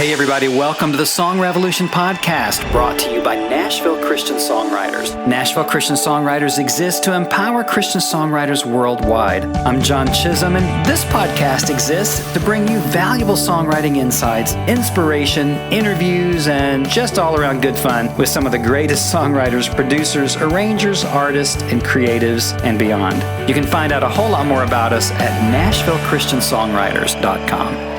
Hey everybody, welcome to the Song Revolution podcast, brought to you by Nashville Christian Songwriters. Nashville Christian Songwriters exists to empower Christian songwriters worldwide. I'm John Chisum, and this podcast exists to bring you valuable songwriting insights, inspiration, interviews, and just all around good fun with some of the greatest songwriters, producers, arrangers, artists, and creatives, and beyond. You can find out a whole lot more about us at NashvilleChristianSongwriters.com.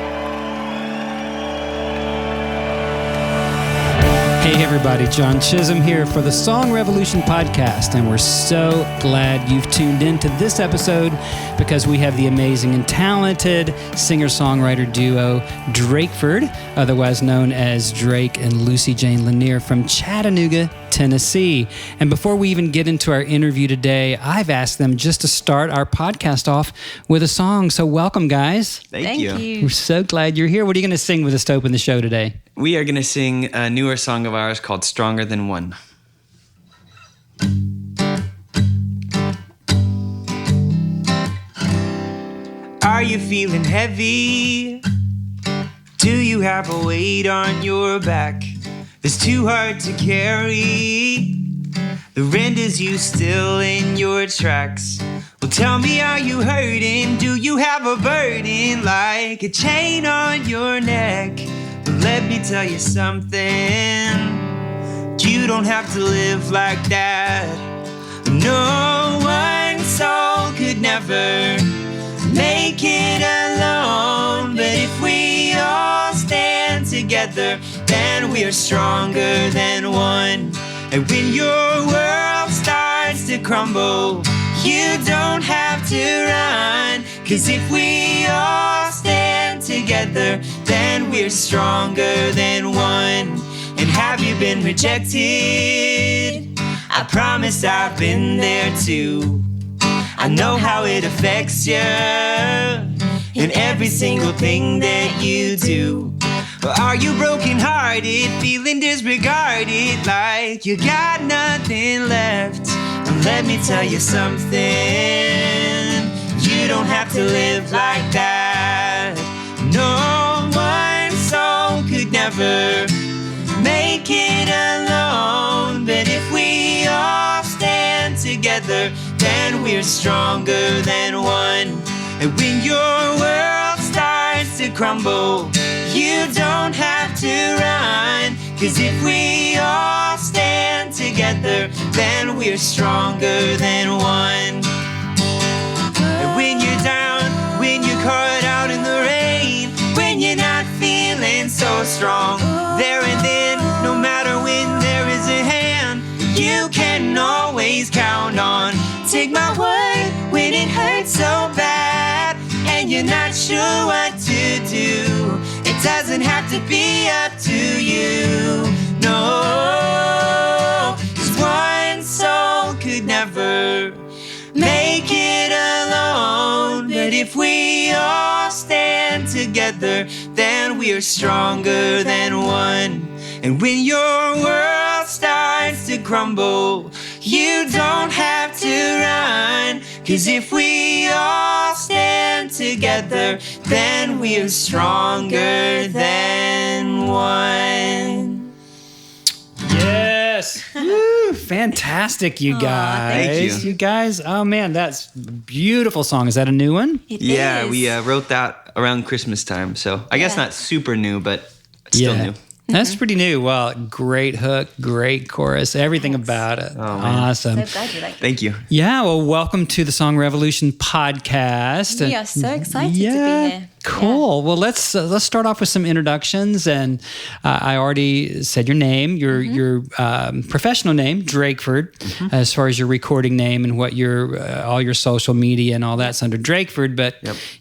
Hey everybody, John Chisum here for the Song Revolution podcast, and we're so glad you've tuned in to this episode because we have the amazing and talented singer-songwriter duo Drakeford, otherwise known as Drake and Lucy-Jayne Lanier from Chattanooga, Tennessee. And before we even get into our interview today, I've asked them just to start our podcast off with a song. So welcome, guys. Thank you. We're so glad you're here. What are you going to sing with us to open the show today? We are going to sing a newer song of ours called Stronger Than One. Are you feeling heavy? Do you have a weight on your back that's too hard to carry? The renders you still in your tracks. Well, tell me, are you hurting? Do you have a burden like a chain on your neck? But let me tell you something. You don't have to live like that. No one soul could never make it alone. But if we all stand together, then we're stronger than one. And when your world starts to crumble, you don't have to run. 'Cause if we all stand together, then we're stronger than one. And have you been rejected? I promise I've been there too. I know how it affects you in every single thing that you do. Or are you brokenhearted, feeling disregarded, like you got nothing left? Well, let me tell you something. You don't have to live like that. No one soul could never make it alone. But if we all stand together, then we're stronger than one. And when your world starts to crumble, you don't have to run. 'Cause if we all stand together, then we're stronger than one. And when you're down, when you're caught out in the rain, when you're not feeling so strong, there and then, no matter when there is a hand, you can always count on. Take my word when it hurts so bad and you're not sure what to do. It doesn't have to be up to you. No, 'cause one soul could never make it alone. But if we all stand together, then we're stronger than one. And when your world starts to crumble, you don't have to run. 'Cause if we all stand together, then we're stronger than one. Yes. Woo, fantastic, you guys. Thank you. You guys, oh man, that's a beautiful song. Is that a new one? It Yeah, is. we wrote that around Christmas time. So I guess not super new, but still new. That's pretty new. Well, great hook, great chorus, everything about it. Awesome. So glad you like it. Thank you. Yeah, well, welcome to the Song Revolution podcast. We are so excited to be here. Cool. Well, let's start off with some introductions. And I already said your name, your professional name, Drakeford, as far as your recording name and what your all your social media and all that's under Drakeford. But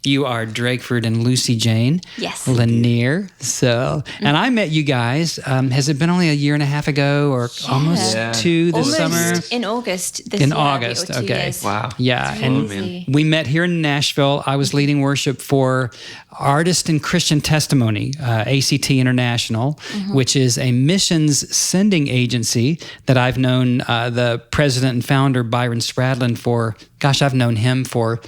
you are Drakeford and Lucy-Jayne Lanier. So, and I met you guys. Has it been only a year and a half ago, or almost two this summer? In August. In August. Okay. Years. Wow. Yeah, and Crazy. we met here in Nashville. I was leading worship for Artist in Christian Testimony, ACT International, which is a missions sending agency that I've known the president and founder, Byron Spradlin, for, gosh, I've known him for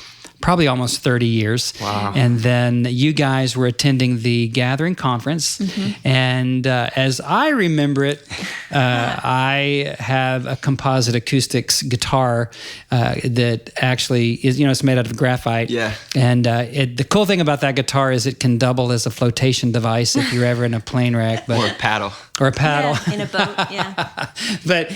probably almost 30 years. Wow. And then you guys were attending the Gathering Conference. And as I remember it, I have a composite acoustics guitar that actually is, it's made out of graphite. Yeah. And the cool thing about that guitar is it can double as a flotation device if you're ever in a plane wreck. Or a paddle. Or a paddle. Yeah, in a boat, yeah. But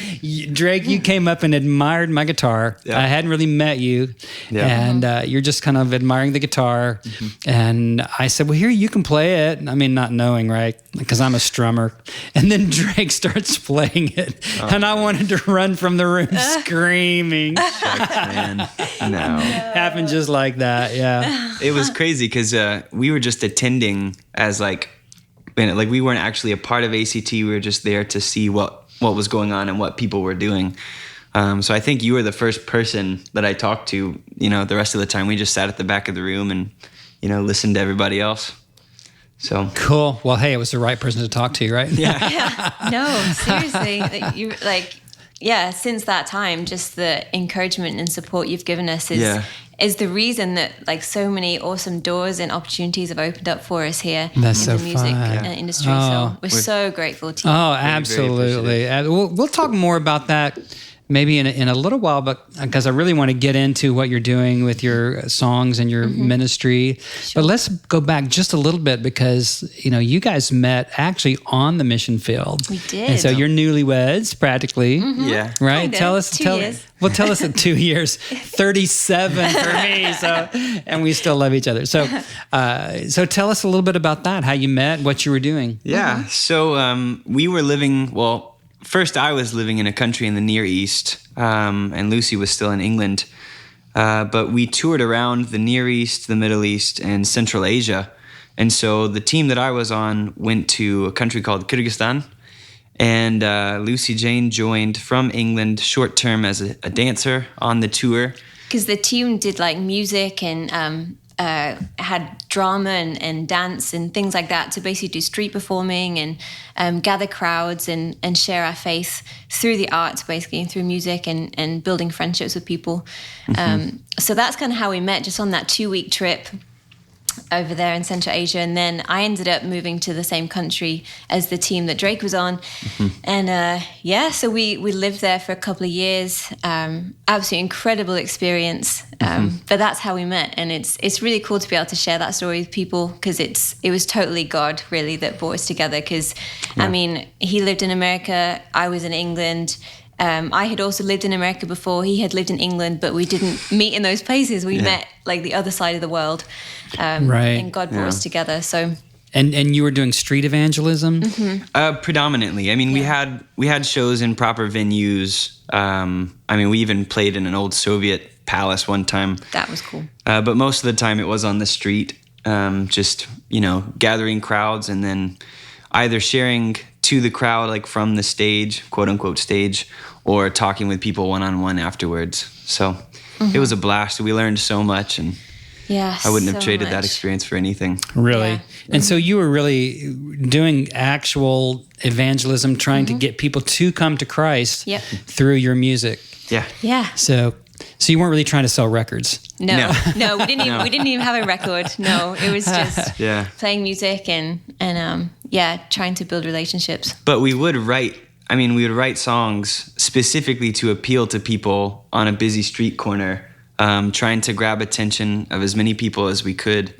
Drake, you came up and admired my guitar. Yeah. I hadn't really met you. Yeah. And you're just kind of admiring the guitar. And I said, well, here, you can play it. I mean, not knowing, right? Because I'm a strummer. And then Drake starts playing it. And I wanted to run from the room screaming. Shucks, man. No. Happened just like that, yeah. It was crazy because we were just attending as we weren't actually a part of ACT. We were just there to see what was going on and what people were doing. So I think you were the first person that I talked to. The rest of the time we just sat at the back of the room and, listened to everybody else. So cool. Well, hey, it was the right person to talk to, right? Yeah. No, seriously. Since that time, just the encouragement and support you've given us is the reason that so many awesome doors and opportunities have opened up for us here in the music industry. So we're so grateful to you. Oh, absolutely. We'll talk more about that maybe in a little while, but because I really want to get into what you're doing with your songs and your ministry. Sure. But let's go back just a little bit because, you guys met actually on the mission field. We did. And so you're newlyweds practically. yeah. Right? Kind of. Tell us. 2 years. Well, tell us in 2 years, 37 for me. So, and we still love each other. So tell us a little bit about that, how you met, what you were doing. Yeah. So we were living, first I was living in a country in the Near East, and Lucy was still in England. But we toured around the Near East, the Middle East, and Central Asia. And so the team that I was on went to a country called Kyrgyzstan. And Lucy-Jayne joined from England short-term as a dancer on the tour. Because the team did music and had drama and dance and things like that to basically do street performing and gather crowds and share our faith through the arts, basically, and through music and building friendships with people. So that's kind of how we met, just on that 2-week trip over there in Central Asia. And then I ended up moving to the same country as the team that Drake was on. And so we lived there for a couple of years. Absolutely incredible experience. But that's how we met. And it's really cool to be able to share that story with people, because it was totally God, really, that brought us together. Because, he lived in America, I was in England. I had also lived in America before. He had lived in England, but we didn't meet in those places. We met the other side of the world, right? And God brought us together. So, and you were doing street evangelism, predominantly. We had shows in proper venues. We even played in an old Soviet palace one time. That was cool. But most of the time, it was on the street, just gathering crowds and then either sharing to the crowd, from the stage, quote unquote stage, or talking with people one-on-one afterwards. So it was a blast. We learned so much, and I wouldn't have traded that experience for anything. Really? Yeah. And so you were really doing actual evangelism, trying to get people to come to Christ through your music. Yeah. Yeah. So you weren't really trying to sell records. No, we didn't even have a record. No, it was just playing music and trying to build relationships. But we would write songs specifically to appeal to people on a busy street corner, trying to grab attention of as many people as we could.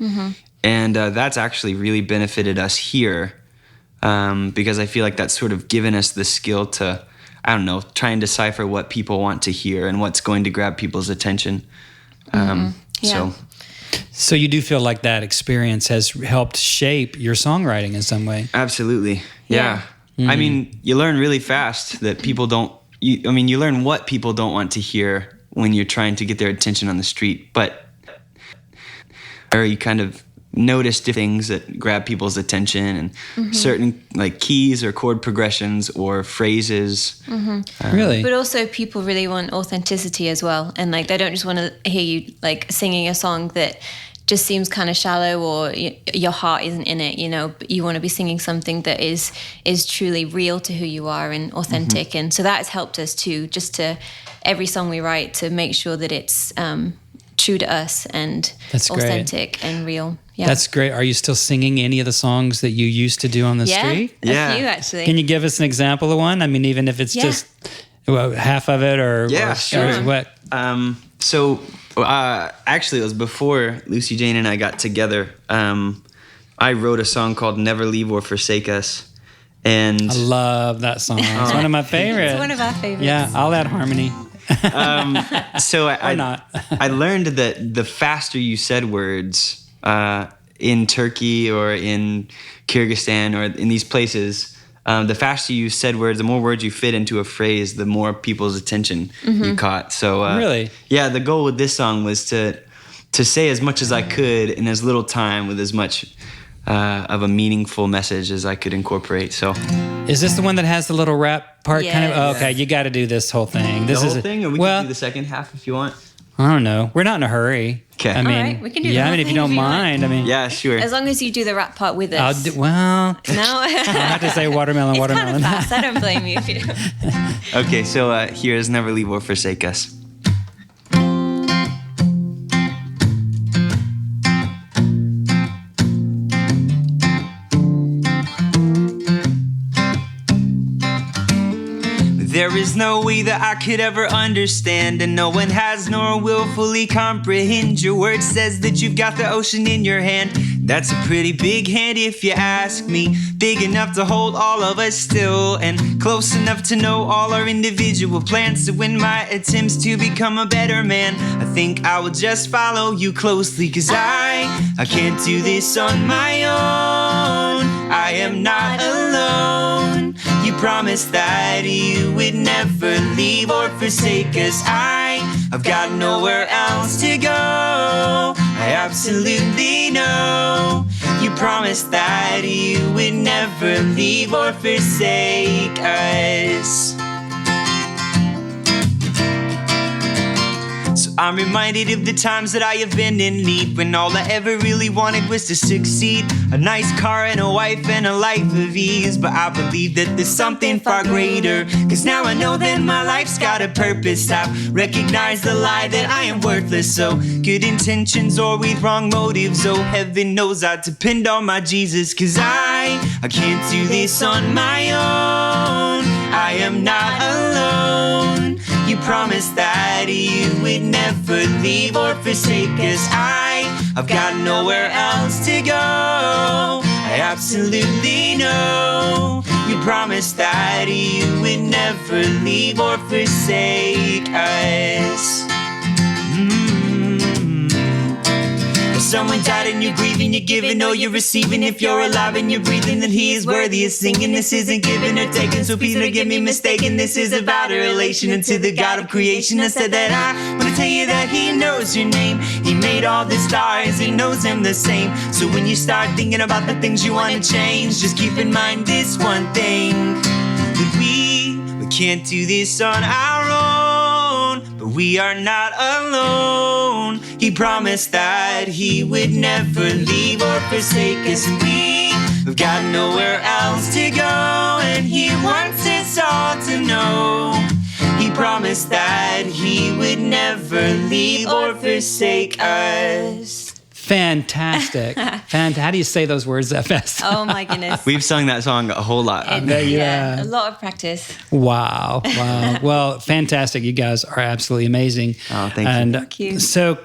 And that's actually really benefited us here, because I feel like that's sort of given us the skill to, try and decipher what people want to hear and what's going to grab people's attention. So you do feel like that experience has helped shape your songwriting in some way? Absolutely. Yeah. You learn really fast that people don't, you learn what people don't want to hear when you're trying to get their attention on the street, or you kind of notice things that grab people's attention and certain keys or chord progressions or phrases. Really? But also people really want authenticity as well. And they don't just want to hear you singing a song that just seems kind of shallow or your heart isn't in it, but you want to be singing something that is truly real to who you are and authentic. And so that has helped us too, just to every song we write, to make sure that it's true to us and That's great. authentic and real. Yeah. That's great. Are you still singing any of the songs that you used to do on the street? Yeah, a few actually. Can you give us an example of one? I mean, even if it's just half of it or sure. Or what? Actually, it was before Lucy-Jayne and I got together. I wrote a song called Never Leave or Forsake Us. And I love that song. It's one of my favorites. It's one of our favorites. Yeah, I'll add harmony. I learned that the faster you said words in Turkey or in Kyrgyzstan or in these places, the faster you said words, the more words you fit into a phrase, the more people's attention you caught. So really, yeah, the goal with this song was to say as much as I could in as little time with as much of a meaningful message as I could incorporate. So, is this the one that has the little rap part? Yes. Kind of. Oh, okay, you got to do this whole thing. This the is whole thing, or we can do the second half if you want. I don't know. We're not in a hurry. Okay. I mean, all right, we can do yeah. the I whole mean, if you thing don't if you want. mind, I mean, Yeah, sure. As long as you do the rap part with us. I'll do, well, No. I'll have to say watermelon, It's watermelon. kind of fast. I don't blame you if you don't. Okay, so here's Never Leave or Forsake Us. There is no way that I could ever understand, and no one has nor will fully comprehend. Your word says that you've got the ocean in your hand. That's a pretty big hand if you ask me. Big enough to hold all of us still, and close enough to know all our individual plans. So in my attempts to become a better man, I think I will just follow you closely, 'cause I can't do this on my own. I am not alone. You promised that you would never leave or forsake us. I've got nowhere else to go. I absolutely know. You promised that you would never leave or forsake us. So I'm reminded of the times that I have been in need, when all I ever really wanted was to succeed. A nice car and a wife and a life of ease. But I believe that there's something far greater, 'cause now I know that my life's got a purpose. I've recognized the lie that I am worthless. So good intentions or with wrong motives, oh heaven knows I depend on my Jesus. 'Cause I can't do this on my own. I am not alone. You promised that you would never leave or forsake us. I've got nowhere else to go. I absolutely know. You promised that you would never leave or forsake us. If someone died and you're grieving, you're giving or you're receiving. If you're alive and you're breathing, then he is worthy of singing. This isn't giving or taking, so please don't get me mistaken. This is about a relation unto the God of creation. I said that I want to tell you that he knows your name. He made all the stars, he knows them the same. So when you start thinking about the things you want to change, just keep in mind this one thing, that we can't do this on our own. But we are not alone. He promised that he would never leave or forsake us. And we've got nowhere else to go. And he wants us all to know. He promised that he would never leave or forsake us. Fantastic. How do you say those words that fast? Oh my goodness. We've sung that song a whole lot. Yeah, a lot of practice. Wow. Well, fantastic. You guys are absolutely amazing. Oh, thank you. And Thank you. so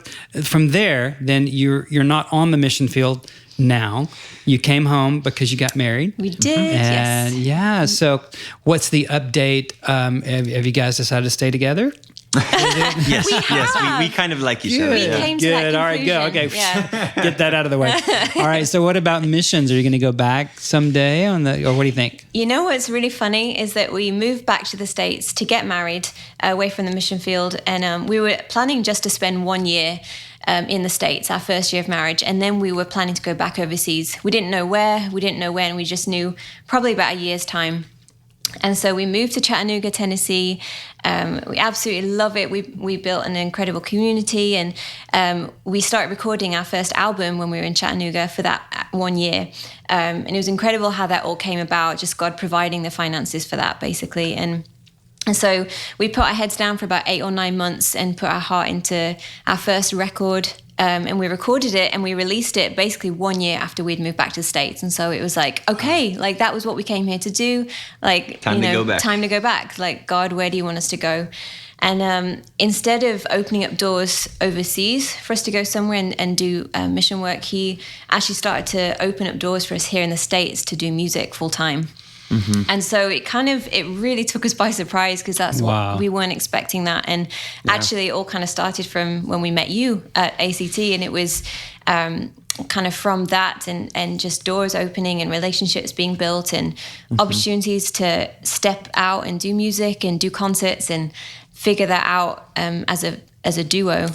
from there, then you're not on the mission field now. You came home because you got married. We did, And yes. yeah, so what's the update? Have you guys decided to stay together? Yes, We yes, have. we kind of like each other. We yeah. came to that Good. All right, go. Okay. conclusion. Yeah. Get that out of the way. All right. So what about missions? Are you going to go back someday or what do you think? You know what's really funny is that we moved back to the States to get married away from the mission field. And we were planning just to spend 1 year in the States, our first year of marriage. And then we were planning to go back overseas. We didn't know where, we didn't know when. We just knew probably about a year's time. And so we moved to Chattanooga, Tennessee. We absolutely love it. We built an incredible community, and we started recording our first album when we were in Chattanooga for that 1 year. And it was incredible how that all came about, just God providing the finances for that, basically. And And so we put our heads down for about 8 or 9 months and put our heart into our first record. And we recorded it and we released it basically 1 year after we'd moved back to the States. And so it was like, okay, like that was what we came here to do. Like, time to go back. Like, God, where do you want us to go? And instead of opening up doors overseas for us to go somewhere and do mission work, he actually started to open up doors for us here in the States to do music full time. Mm-hmm. And so it really took us by surprise, because that's what we weren't expecting that. And actually it all kind of started from when we met you at ACT, and it was kind of from that and just doors opening and relationships being built and opportunities to step out and do music and do concerts and figure that out as a duo.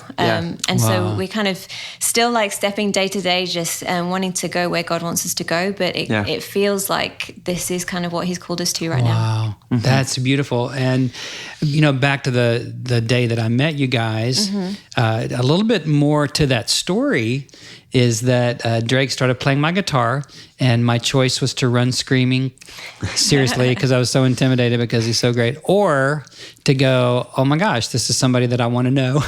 So we kind of still like stepping day to day, just wanting to go where God wants us to go. But it feels like this is kind of what he's called us to right now. Wow, that's beautiful. And, back to the day that I met you guys, a little bit more to that story is that Drake started playing my guitar, and my choice was to run screaming, seriously, because I was so intimidated because he's so great, or to go, oh my gosh, this is somebody that I want to know.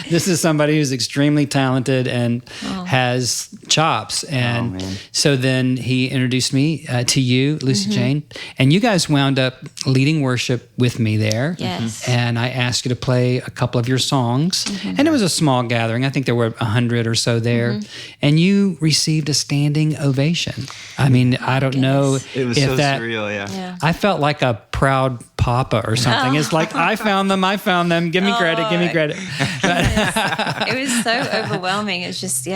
This is somebody who's extremely talented and has chops. And so then he introduced me to you, Lucy-Jayne, and you guys wound up leading worship with me there. Yes. And I asked you to play a couple of your songs, and it was a small gathering. I think there were 100 or so there, and you received a standing ovation. I mean, I don't know it was if so that surreal. Yeah. I felt like a proud papa or something. It's like, I found them. Give me credit. It was so overwhelming. It's just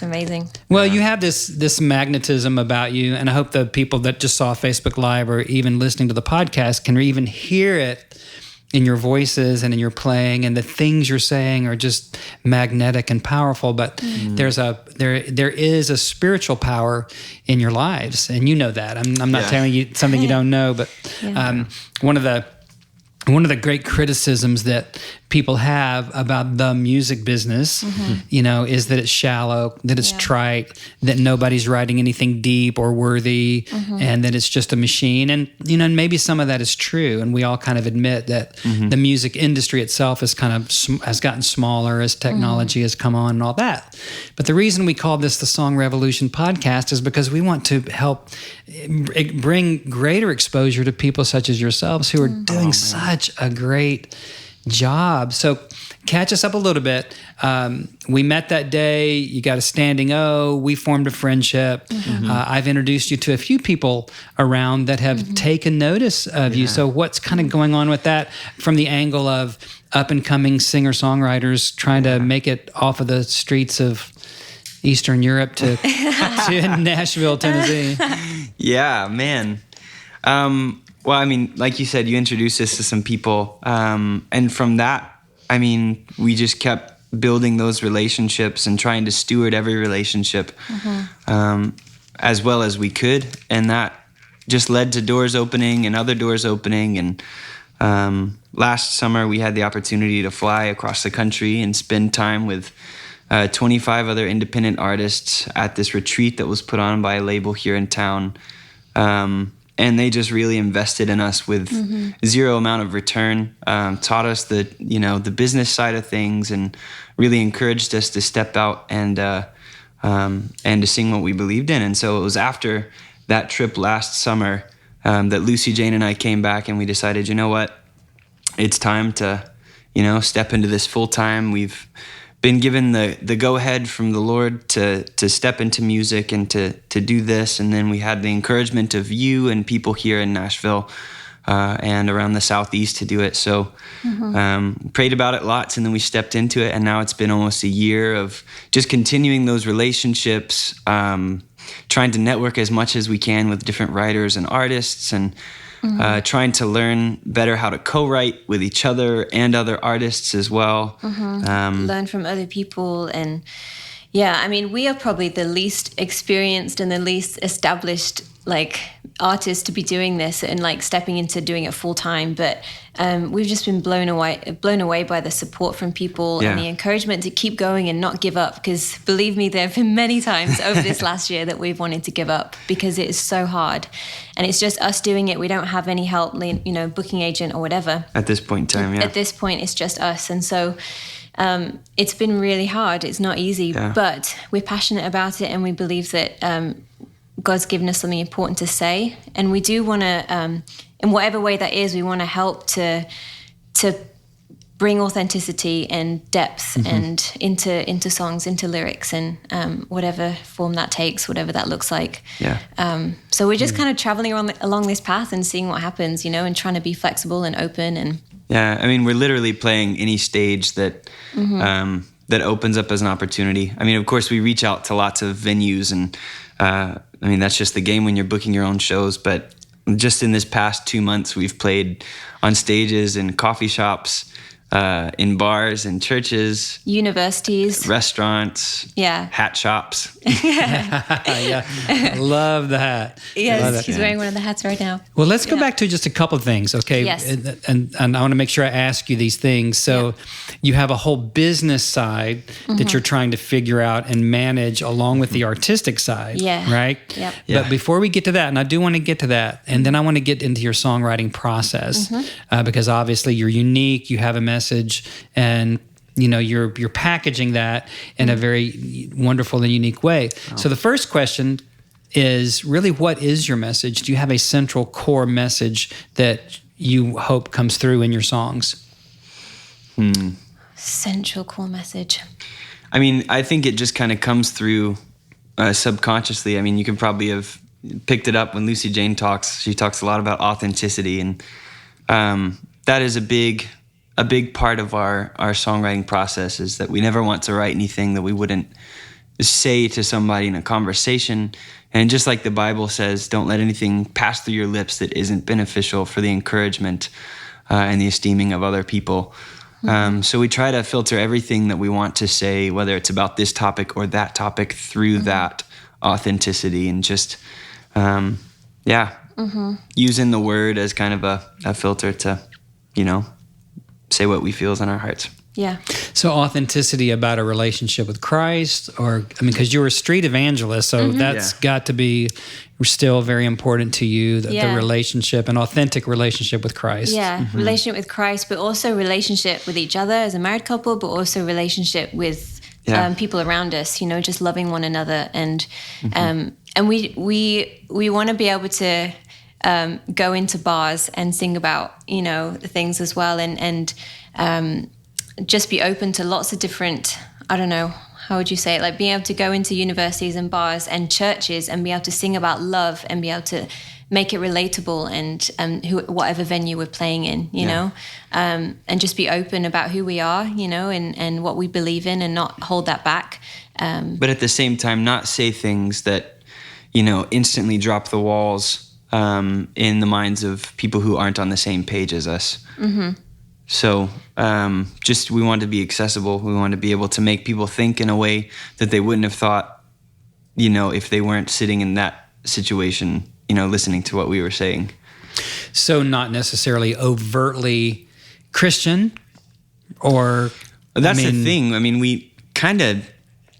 amazing. Well, you have this magnetism about you, and I hope the people that just saw Facebook Live or even listening to the podcast can even hear it in your voices and in your playing, and the things you're saying are just magnetic and powerful. But there is a spiritual power in your lives, and you know that. I'm not telling you something you don't know, but one of the great criticisms that people have about the music business, is that it's shallow, that it's trite, that nobody's writing anything deep or worthy, and that it's just a machine. And, maybe some of that is true. And we all kind of admit that the music industry itself has has gotten smaller as technology has come on and all that. But the reason we call this the Song Revolution podcast is because we want to help bring greater exposure to people such as yourselves who are doing such a great job. So catch us up a little bit. We met that day. You got a standing O. We formed a friendship. I've introduced you to a few people around that have taken notice of you. So what's kind of going on with that from the angle of up-and-coming singer-songwriters trying to make it off of the streets of Eastern Europe to Nashville, Tennessee? Yeah, man. Well, I mean, like you said, you introduced us to some people. And from that, I mean, we just kept building those relationships and trying to steward every relationship as well as we could. And that just led to doors opening and other doors opening. And last summer, we had the opportunity to fly across the country and spend time with 25 other independent artists at this retreat that was put on by a label here in town. And they just really invested in us with zero amount of return, taught us the business side of things, and really encouraged us to step out and to sing what we believed in. And so it was after that trip last summer that Lucy-Jayne and I came back, and we decided, you know what, it's time to, step into this full time. We've been given the go-ahead from the Lord to step into music and to do this. And then we had the encouragement of you and people here in Nashville and around the Southeast to do it. So prayed about it lots, and then we stepped into it. And now it's been almost a year of just continuing those relationships, trying to network as much as we can with different writers and artists, and trying to learn better how to co-write with each other and other artists as well. Learn from other people. And we are probably the least experienced and the least established artists to be doing this and like stepping into doing it full time, but we've just been blown away by the support from people and the encouragement to keep going and not give up. Because believe me, there have been many times over this last year that we've wanted to give up because it is so hard, and it's just us doing it. We don't have any help, booking agent or whatever. At this point in time, At this point, it's just us, and so. It's been really hard. It's not easy, but we're passionate about it, and we believe that God's given us something important to say, and we do want to, in whatever way that is, we want to help to bring authenticity and depth and into songs, into lyrics, and whatever form that takes, whatever that looks like. So we're just kind of traveling along this path and seeing what happens, and trying to be flexible and open and. Yeah, I mean, we're literally playing any stage that that opens up as an opportunity. I mean, of course, we reach out to lots of venues, and that's just the game when you're booking your own shows. But just in this past 2 months, we've played on stages in coffee shops, in bars, in churches, universities, restaurants, hat shops. I love the hat. Yes, he's wearing one of the hats right now. Well, let's go back to just a couple of things, okay? Yes. And I want to make sure I ask you these things. So you have a whole business side that you're trying to figure out and manage along with the artistic side, right? Yep. But before we get to that, and I do want to get to that, and then I want to get into your songwriting process because obviously you're unique, you have a message, and you're packaging that in a very wonderful and unique way. So the first question is really, what is your message? Do you have a central core message that you hope comes through in your songs? Central core message. I mean, I think it just kind of comes through subconsciously. I mean, you can probably have picked it up when Lucy-Jayne talks. She talks a lot about authenticity, and that is a big part of our songwriting process, is that we never want to write anything that we wouldn't say to somebody in a conversation. And just like the Bible says, don't let anything pass through your lips that isn't beneficial for the encouragement and the esteeming of other people. So we try to filter everything that we want to say, whether it's about this topic or that topic, through that authenticity, and just, using the word as kind of a filter to, say what we feel is in our hearts. Yeah. So authenticity about a relationship with Christ, because you're a street evangelist, so that's got to be still very important to you, the relationship, an authentic relationship with Christ. Yeah, relationship with Christ, but also relationship with each other as a married couple, but also relationship with people around us, just loving one another. And we want to be able to go into bars and sing about, things as well, and just be open to lots of different, I don't know, how would you say it? Like being able to go into universities and bars and churches and be able to sing about love and be able to make it relatable, and whatever venue we're playing in, you know, and just be open about who we are, and what we believe in, and not hold that back. But at the same time, not say things that, instantly drop the walls in the minds of people who aren't on the same page as us. So we want to be accessible. We want to be able to make people think in a way that they wouldn't have thought, if they weren't sitting in that situation, listening to what we were saying. So not necessarily overtly Christian, or... That's the thing. I mean, we kind of...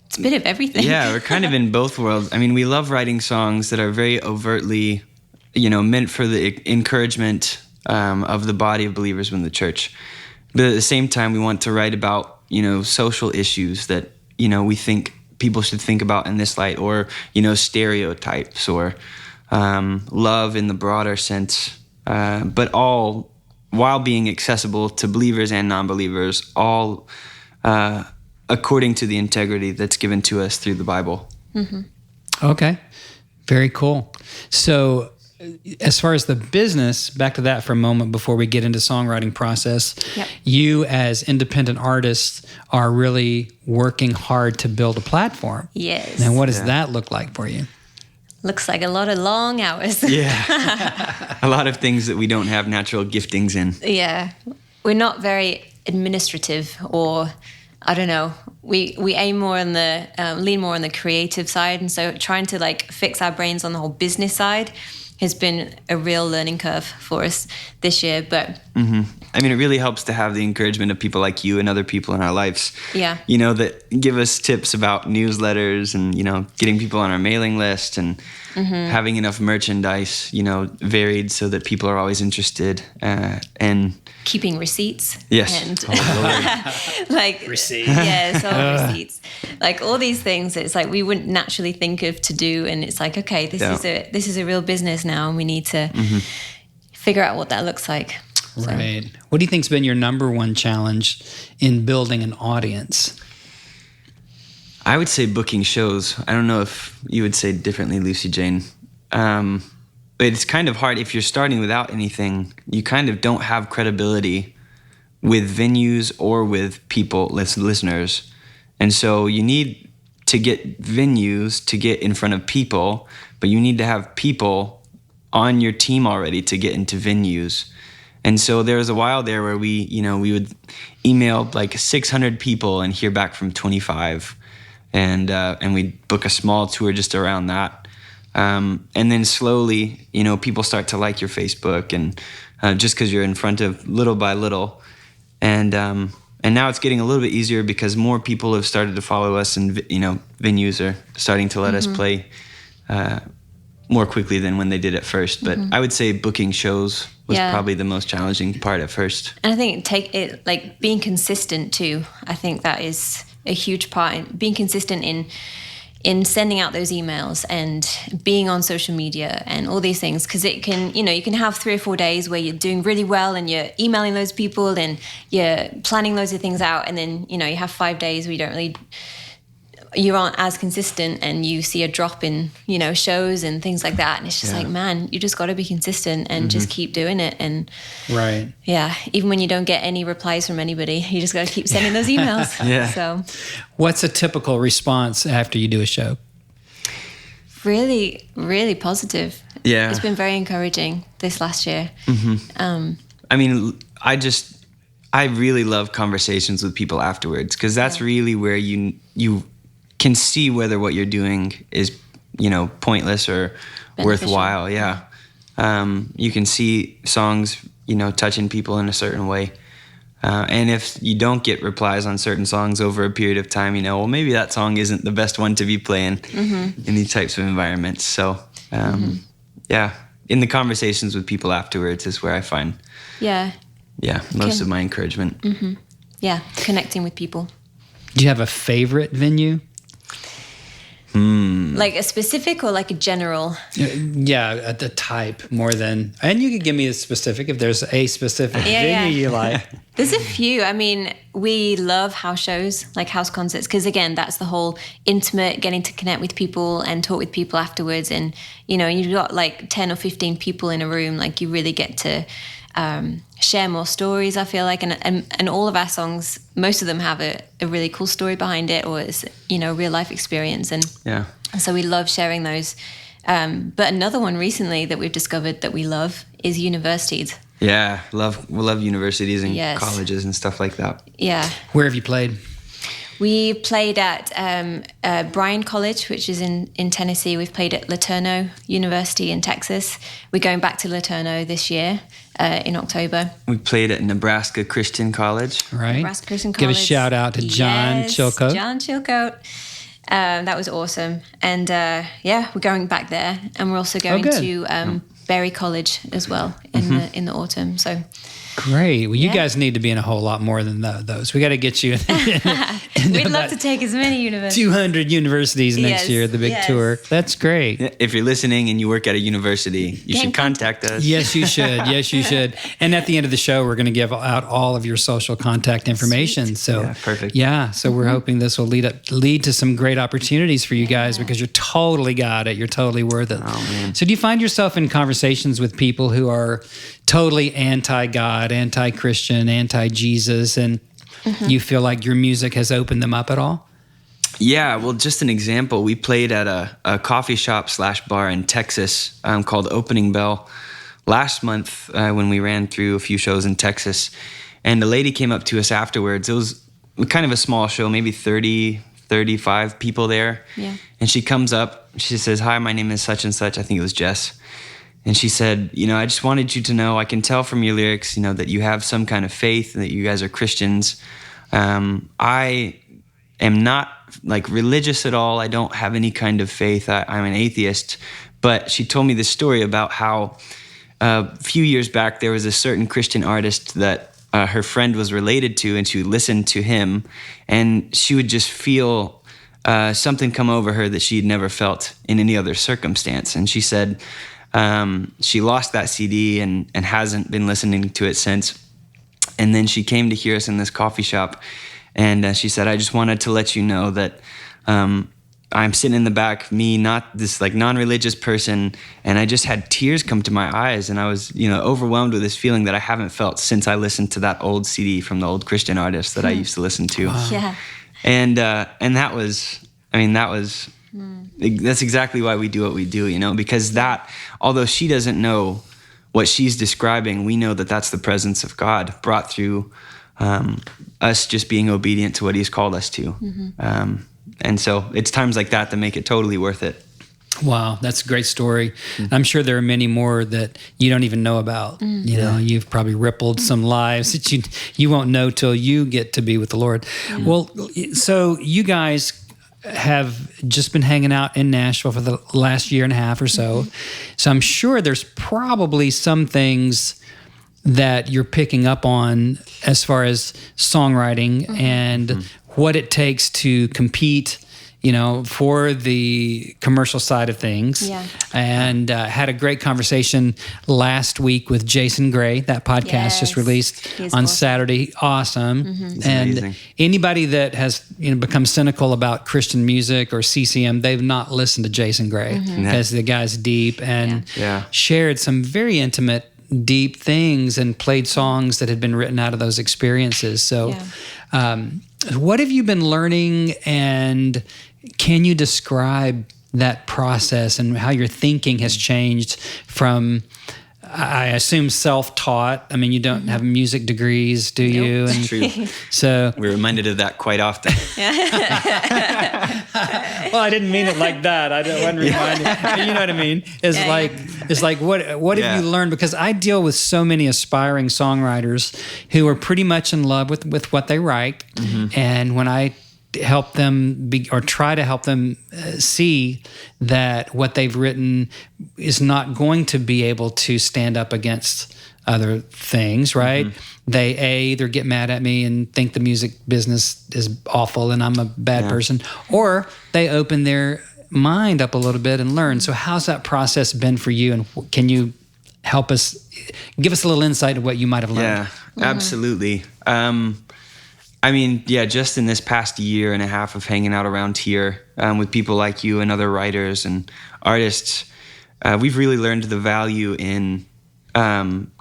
It's a bit of everything. Yeah, we're kind of in both worlds. I mean, we love writing songs that are very overtly, meant for the encouragement of the body of believers within the church. But at the same time, we want to write about, social issues that, we think people should think about in this light, or, stereotypes, or love in the broader sense, but all while being accessible to believers and non-believers, all according to the integrity that's given to us through the Bible. Okay, very cool. So as far as the business, back to that for a moment before we get into songwriting process, you as independent artists are really working hard to build a platform. Yes. And what does that look like for you? Looks like a lot of long hours. Yeah. A lot of things that we don't have natural giftings in. Yeah. We're not very administrative, or I don't know. We aim more on the lean more on the creative side, and so trying to fix our brains on the whole business side has been a real learning curve for us this year. But I mean, it really helps to have the encouragement of people like you and other people in our lives, yeah, that give us tips about newsletters and, getting people on our mailing list and having enough merchandise, varied so that people are always interested, and keeping receipts. Yes. And Receipts. Receipts. Like all these things, it's like we wouldn't naturally think of to do. And it's like, okay, this is a real business now, and we need to figure out what that looks like. Right. So. What do you think's been your number one challenge in building an audience? I would say booking shows. I don't know if you would say differently, Lucy-Jayne. But it's kind of hard if you're starting without anything. You kind of don't have credibility with venues or with people, listeners. And so you need to get venues to get in front of people, but you need to have people on your team already to get into venues. And so there was a while there where we would email like 600 people and hear back from 25. And we'd book a small tour just around that. And then slowly, people start to like your Facebook, and just because you're in front of little by little. And now it's getting a little bit easier because more people have started to follow us, and venues are starting to let us play more quickly than when they did at first. But I would say booking shows was probably the most challenging part at first. And I think being consistent too. I think that is a huge part. Being consistent in sending out those emails and being on social media and all these things, because it can, you can have 3 or 4 days where you're doing really well and you're emailing those people and you're planning loads of things out, and then you have 5 days where you aren't as consistent, and you see a drop in shows and things like that, and it's just like, man, you just got to be consistent and just keep doing it. And right, even when you don't get any replies from anybody, you just got to keep sending those emails. So what's a typical response after you do a show? Really, really positive. It's been very encouraging this last year. I mean, I really love conversations with people afterwards, because that's really where you can see whether what you're doing is, pointless or beneficial. worthwhile. You can see songs, touching people in a certain way. And if you don't get replies on certain songs over a period of time, well, maybe that song isn't the best one to be playing in these types of environments. So, in the conversations with people afterwards is where I find, most of my encouragement. Connecting with people. Do you have a favorite venue? Like a specific or like a general? Yeah, the type more than... And you could give me a specific if there's a specific venue you like. There's a few. I mean, we love house shows, like house concerts, because again, that's the whole intimate, getting to connect with people and talk with people afterwards. And, you've got like 10 or 15 people in a room, like you really get to... share more stories, I feel like, and all of our songs, most of them have a really cool story behind it, or it's a real life experience, and so we love sharing those. But another one recently that we've discovered that we love is universities. We love universities and colleges and stuff like that. Where have you played? We played at Bryan College, which is in Tennessee. We've played at LeTourneau University in Texas. We're going back to LeTourneau this year in October. We played at Nebraska Christian College. Right. Nebraska Christian College. Give a shout out to John Chilcote. John Chilcote. That was awesome. And we're going back there. And we're also going to Berry College as well in the autumn. So great. Well, you guys need to be in a whole lot more than those. We got to get you in We'd love to take as many universities. 200 universities next year, the big tour. That's great. If you're listening and you work at a university, you should contact us. Yes, you should. Yes, you should. And at the end of the show, we're going to give out all of your social contact information. Sweet. So perfect. So we're hoping this will lead to some great opportunities for you guys, because you're totally got it. You're totally worth it. Oh, man. So do you find yourself in conversations with people who are totally anti-God, anti-Christian, anti-Jesus, and you feel like your music has opened them up at all? Yeah, well, just an example. We played at a coffee shop / bar in Texas called Opening Bell last month when we ran through a few shows in Texas. And a lady came up to us afterwards. It was kind of a small show, maybe 30, 35 people there. Yeah. And she comes up, she says, "Hi, my name is such and such." I think it was Jess. And she said, I just wanted you to know, I can tell from your lyrics, that you have some kind of faith and that you guys are Christians. I am not like religious at all. I don't have any kind of faith. I'm an atheist. But she told me this story about how a few years back there was a certain Christian artist that her friend was related to, and she would listen to him, and she would just feel something come over her that she had never felt in any other circumstance. And she said she lost that CD and hasn't been listening to it since. And then she came to hear us in this coffee shop, and she said, I just wanted to let you know that I'm sitting in the back, me, not this like non-religious person, and I just had tears come to my eyes, and I was, overwhelmed with this feeling that I haven't felt since I listened to that old CD from the old Christian artist that I used to listen to. Wow. Yeah. And that was that's exactly why we do what we do, because that, although she doesn't know what she's describing, we know that that's the presence of God brought through us just being obedient to what he's called us to. Mm-hmm. And so it's times like that make it totally worth it. Wow, that's a great story. I'm sure there are many more that you don't even know about. You've probably rippled some lives that you won't know till you get to be with the Lord. Well, so you guys have just been hanging out in Nashville for the last year and a half or so. So I'm sure there's probably some things that you're picking up on as far as songwriting and what it takes to compete, for the commercial side of things. Yeah. And had a great conversation last week with Jason Gray. That podcast just released on Saturday. Awesome. And amazing. Anybody that has become cynical about Christian music or CCM, they've not listened to Jason Gray because the guy's deep and shared some very intimate, deep things and played songs that had been written out of those experiences. So what have you been learning, and can you describe that process and how your thinking has changed from, I assume, self-taught? I mean, you don't have music degrees, do you? It's true. So we're reminded of that quite often. Well, I didn't mean it like that. I wasn't reminded. You know what I mean? It's like what have you learned? Because I deal with so many aspiring songwriters who are pretty much in love with what they write, and when I help them try to help them see that what they've written is not going to be able to stand up against other things, right? They either get mad at me and think the music business is awful and I'm a bad person, or they open their mind up a little bit and learn. So how's that process been for you, and can you help us, give us a little insight of what you might have learned? Yeah, absolutely. Just in this past year and a half of hanging out around here with people like you and other writers and artists, we've really learned the value in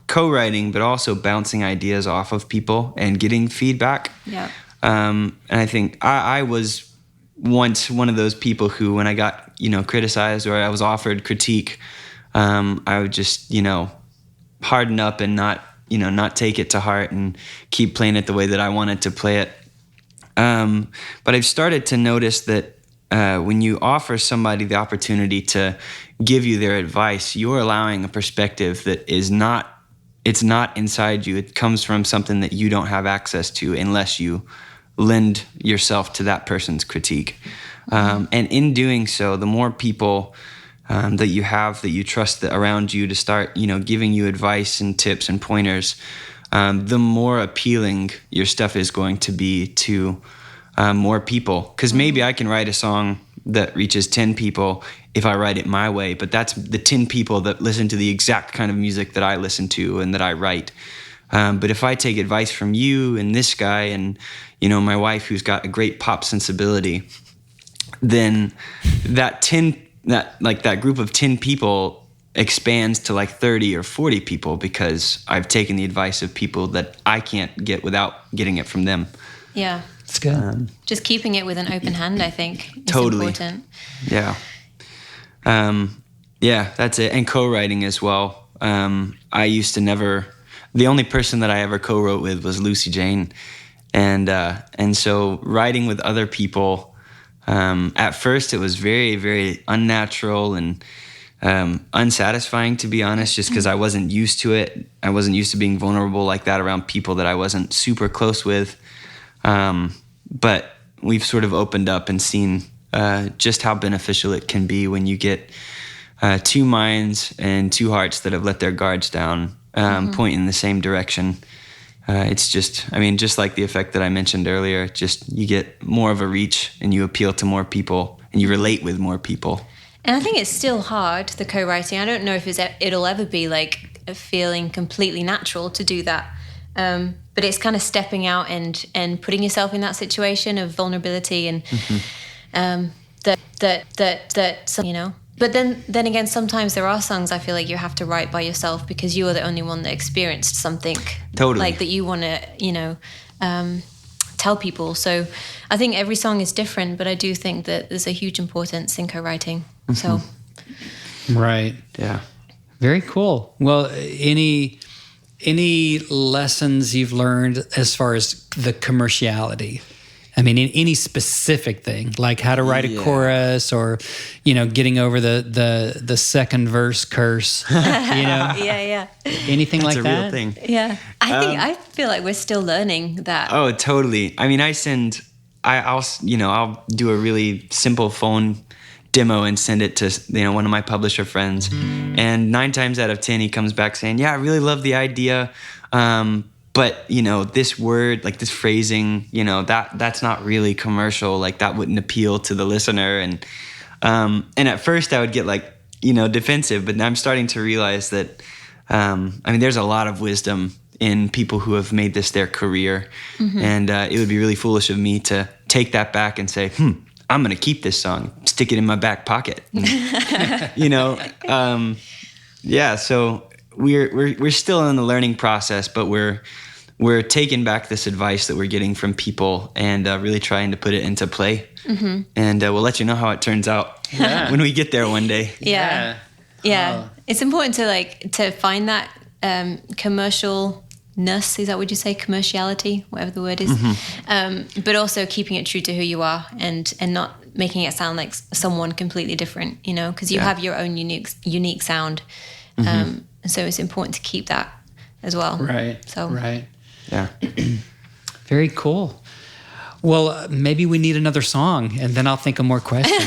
co-writing, but also bouncing ideas off of people and getting feedback. Yeah. And I think I was once one of those people who, when I got, criticized or I was offered critique, I would just, harden up and not take it to heart and keep playing it the way that I wanted to play it. But I've started to notice that when you offer somebody the opportunity to give you their advice, you're allowing a perspective that it's not inside you. It comes from something that you don't have access to unless you lend yourself to that person's critique. And in doing so, the more people that you have, that you trust around you to start, giving you advice and tips and pointers, the more appealing your stuff is going to be to more people. Because maybe I can write a song that reaches 10 people if I write it my way, but that's the 10 people that listen to the exact kind of music that I listen to and that I write. But if I take advice from you and this guy and, my wife who's got a great pop sensibility, then that group of 10 people expands to like 30 or 40 people because I've taken the advice of people that I can't get without getting it from them. Yeah. It's good. Just keeping it with an open hand, I think, is totally important. Yeah. That's it. And co-writing as well. I used to never, the only person that I ever co-wrote with was Lucy-Jayne. And so writing with other people, at first it was very, very unnatural and unsatisfying, to be honest, just because I wasn't used to it. I wasn't used to being vulnerable like that around people that I wasn't super close with. But we've sort of opened up and seen just how beneficial it can be when you get two minds and two hearts that have let their guards down, point in the same direction. It's just, I mean, just like the effect that I mentioned earlier, just you get more of a reach and you appeal to more people and you relate with more people. And I think it's still hard, the co-writing. I don't know if it'll ever be like a feeling completely natural to do that. But it's kind of stepping out and putting yourself in that situation of vulnerability and that you know. But then again, sometimes there are songs I feel like you have to write by yourself because you are the only one that experienced something like that you want to, you know, tell people. So I think every song is different, but I do think that there's a huge importance in co-writing. So, right, yeah, very cool. Well, any lessons you've learned as far as the commerciality? I mean, any specific thing, like how to write a chorus, or, you know, getting over the second verse curse, you know? yeah. Anything that's like a that? real thing. Yeah, I feel like we're still learning that. Oh, totally. I mean, I'll do a really simple phone demo and send it to, you know, one of my publisher friends, and 9 times out of 10 he comes back saying, "Yeah, I really love the idea, but, you know, this word, like this phrasing, you know, that's not really commercial. Like that wouldn't appeal to the listener." And at first I would get like, you know, defensive, but I'm starting to realize that, I mean, there's a lot of wisdom in people who have made this their career. And it would be really foolish of me to take that back and say, I'm going to keep this song, stick it in my back pocket. You know? Yeah. So we're still in the learning process, but we're taking back this advice that we're getting from people and really trying to put it into play. And we'll let you know how it turns out when we get there one day. Yeah. Oh. It's important to find that commercialness. Is that what you say? Commerciality, whatever the word is. But also keeping it true to who you are and not making it sound like someone completely different, you know, because you have your own unique sound. So it's important to keep that as well. Right. So. Right. Yeah. Very cool. Well, maybe we need another song, and then I'll think of more questions.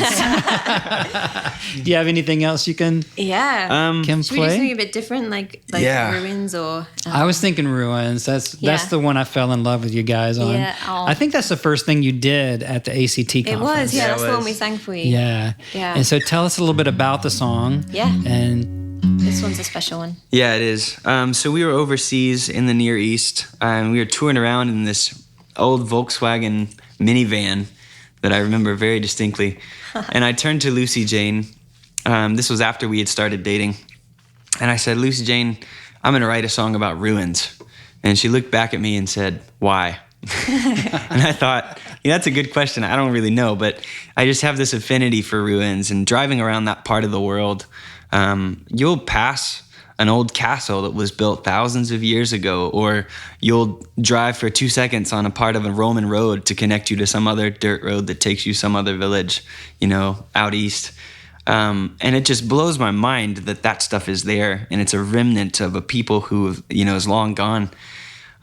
Do you have anything else you can Should play? we do something a bit different, like Ruins or? I was thinking Ruins. That's the one I fell in love with you guys on. Yeah. I think that's the first thing you did at the ACT conference. It was, yeah. That's the one we sang for you. Yeah. And so tell us a little bit about the song. Yeah. And this one's a special one. Yeah, it is. So we were overseas in the Near East, and we were touring around in this old Volkswagen minivan that I remember very distinctly. And I turned to Lucy-Jayne. This was after we had started dating. And I said, "Lucy-Jayne, I'm going to write a song about ruins." And she looked back at me and said, "Why?" And I thought, that's a good question. I don't really know, but I just have this affinity for ruins. And driving around that part of the world, you'll pass an old castle that was built thousands of years ago, or you'll drive for 2 seconds on a part of a Roman road to connect you to some other dirt road that takes you some other village, you know, out east. And it just blows my mind that stuff is there, and it's a remnant of a people who, you know, is long gone.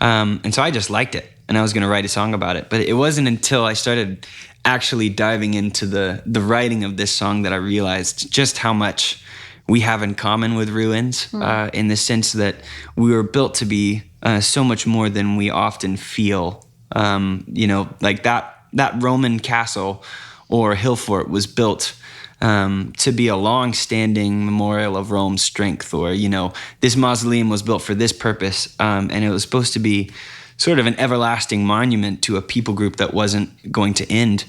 And so I just liked it, and I was going to write a song about it. But it wasn't until I started actually diving into the writing of this song that I realized just how much we have in common with ruins, in the sense that we were built to be so much more than we often feel. You know, like that Roman castle or hill fort was built to be a long-standing memorial of Rome's strength, or, you know, this mausoleum was built for this purpose, and it was supposed to be sort of an everlasting monument to a people group that wasn't going to end.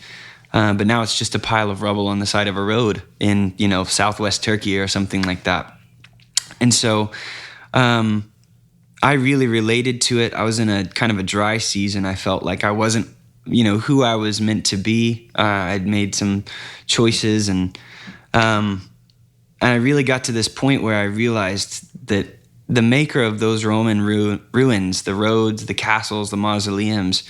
But now it's just a pile of rubble on the side of a road in, you know, southwest Turkey or something like that. And so I really related to it. I was in a kind of a dry season. I felt like I wasn't, you know, who I was meant to be. I'd made some choices, and I really got to this point where I realized that the maker of those Roman ruins, the roads, the castles, the mausoleums,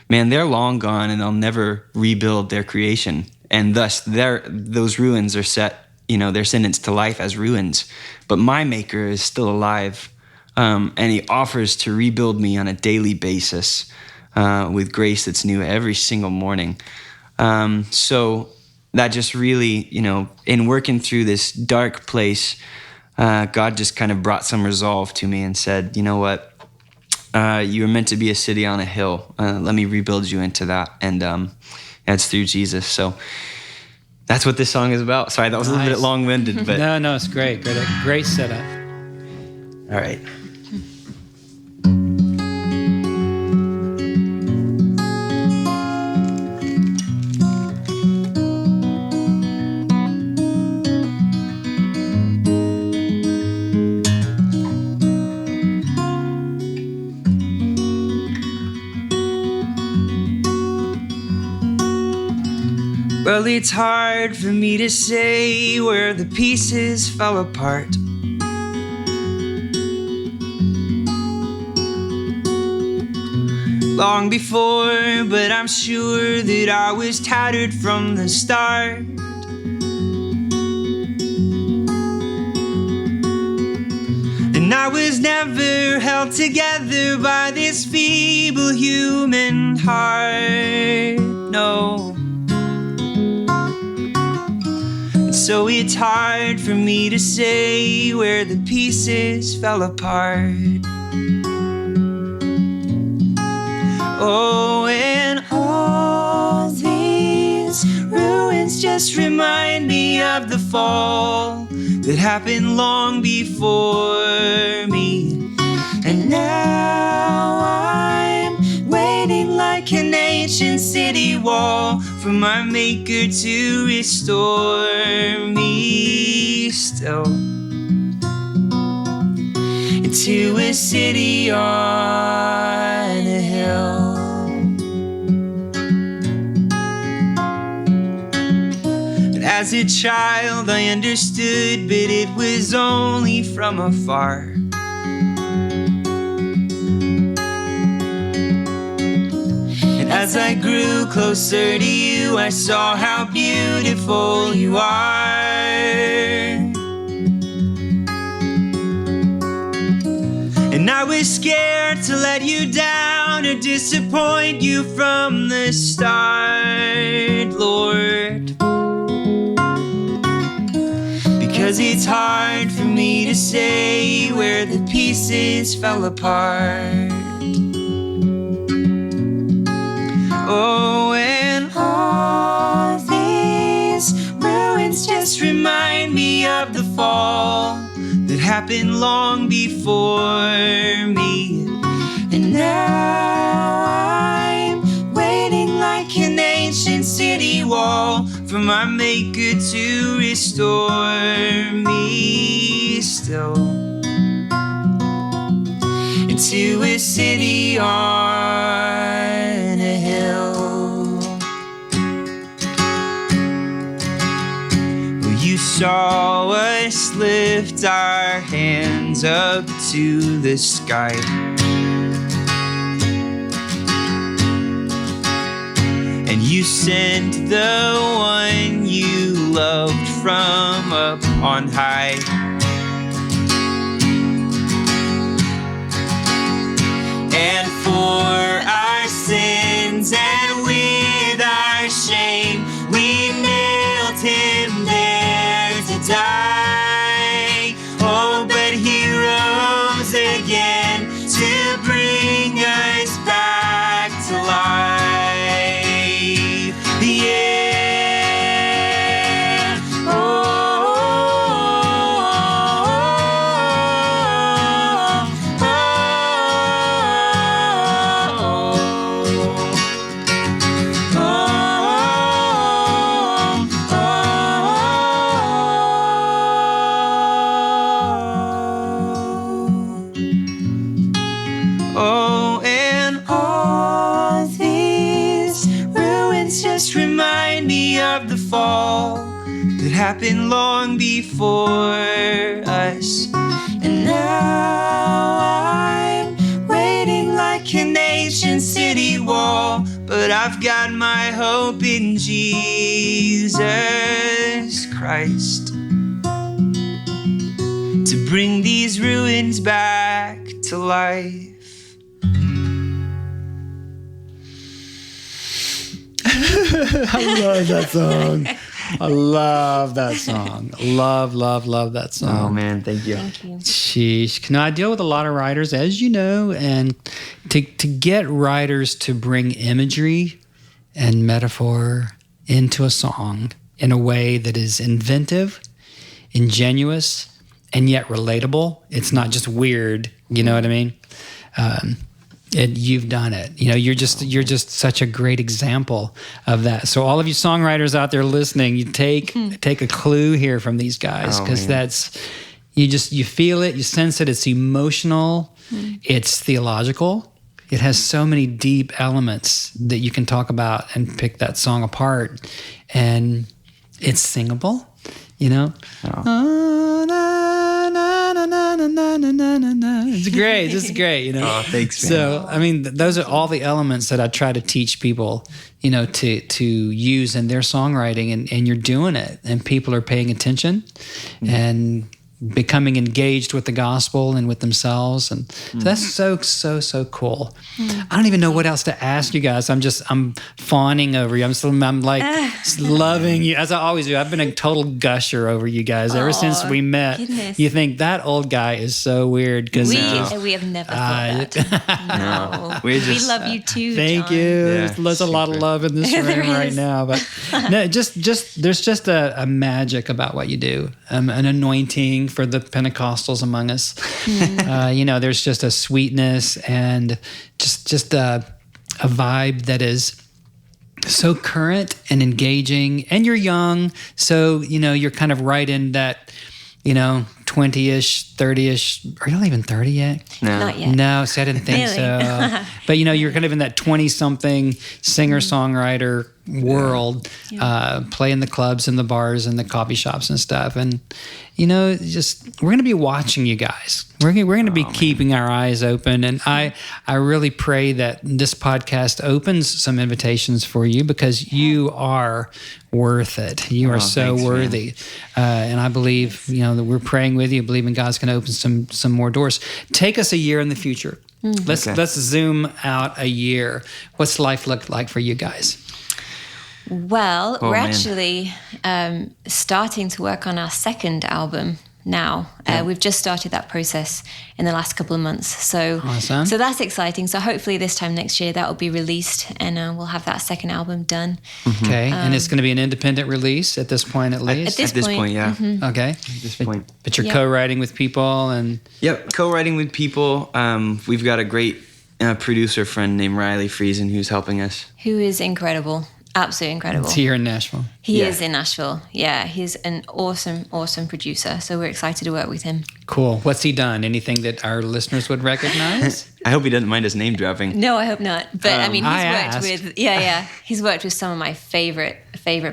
man, they're long gone, and they'll never rebuild their creation. And thus, those ruins are set they're sentenced to life as ruins. But my Maker is still alive, and he offers to rebuild me on a daily basis with grace that's new every single morning. So that just really, in working through this dark place, God just kind of brought some resolve to me and said, you know what? You were meant to be a city on a hill. Let me rebuild you into that. And it's through Jesus. So that's what this song is about. Sorry, that was a little bit long-winded. But No, it's great. Great setup. All right. Well, it's hard for me to say where the pieces fell apart. Long before, but I'm sure that I was tattered from the start. And I was never held together by this feeble human heart, no. So it's hard for me to say where the pieces fell apart. Oh, and all these ruins just remind me of the fall that happened long before me. And now I'm waiting like an ancient city wall for my Maker to restore me still into a city on a hill. And as a child I understood, but it was only from afar. As I grew closer to you, I saw how beautiful you are. And I was scared to let you down or disappoint you from the start, Lord. Because it's hard for me to say where the pieces fell apart. Oh, and all these ruins just remind me of the fall that happened long before me. And now I'm waiting like an ancient city wall for my Maker to restore me still into a city on a hill. You saw us lift our hands up to the sky. And you sent the one you loved from up on high. And for our sins and with our shame, we nailed him there to die. Oh, but he rose again to bring us back to life. Yeah. Oh, and all these ruins just remind me of the fall that happened long before us. And now I'm waiting like an ancient city wall, but I've got my hope in Jesus Christ. to bring these ruins back to life. I love that song. I love that song. Love that song. Oh man, thank you. Thank you. Sheesh. Now, I deal with a lot of writers, as you know, and to get writers to bring imagery and metaphor into a song in a way that is inventive, ingenuous, and yet relatable. It's not just weird. You know what I mean? You've done it. You know, you're just such a great example of that. So all of you songwriters out there listening, you take a clue here from these guys, because that's you feel it, you sense it. It's emotional, it's theological. It has so many deep elements that you can talk about and pick that song apart, and it's singable. You know. It's great. This is great, you know. Oh, thanks, man. So, I mean, those are all the elements that I try to teach people, you know, to use in their songwriting, and you're doing it, and people are paying attention and becoming engaged with the gospel and with themselves, and so that's so cool. I don't even know what else to ask you guys. I'm fawning over you. I'm like loving you, as I always do. I've been a total gusher over you guys ever since we met. Goodness. You think that old guy is so weird because We have never thought that. No. We love you too, Thank John. you. Yeah, There's a lot of love in this room right is. now, but no, just there's just a magic about what you do, an anointing for the Pentecostals among us. You know, there's just a sweetness and just a vibe that is so current and engaging. And you're young, so you know you're kind of right in that, you know, 20-ish, 30-ish. Are you not even 30 yet? No. Not yet. No, see, I didn't think Really? so. But, you know, you're kind of in that 20-something singer-songwriter world, playing the clubs and the bars and the coffee shops and stuff. And, you know, we're going to be watching you guys. We're going to be keeping our eyes open. And I really pray that this podcast opens some invitations for you, because you are worth it. You are so thanks, worthy. And I believe, you know, that we're praying with you, believing God's going to open some more doors. Take us a year in the future. Let's zoom out a year. What's life look like for you guys? Well, we're man. actually starting to work on our second album now. We've just started that process in the last couple of months. So, Awesome. So that's exciting. So hopefully this time next year that will be released, and we'll have that second album done. Okay, and it's going to be an independent release at this point, at least. At this point, yeah. Okay, At this point. but you're Yep. co-writing with people, and Yep, co-writing with people. We've got a great producer friend named Riley Friesen who's helping us. Who is incredible. Absolutely incredible. it's here in Nashville. He Yeah. is in Nashville. Yeah, he's an awesome producer. So we're excited to work with him. Cool. What's he done? Anything that our listeners would recognize? I hope he doesn't mind us name dropping. No, I hope not. But I mean, he's I worked asked. with he's worked with some of my favorite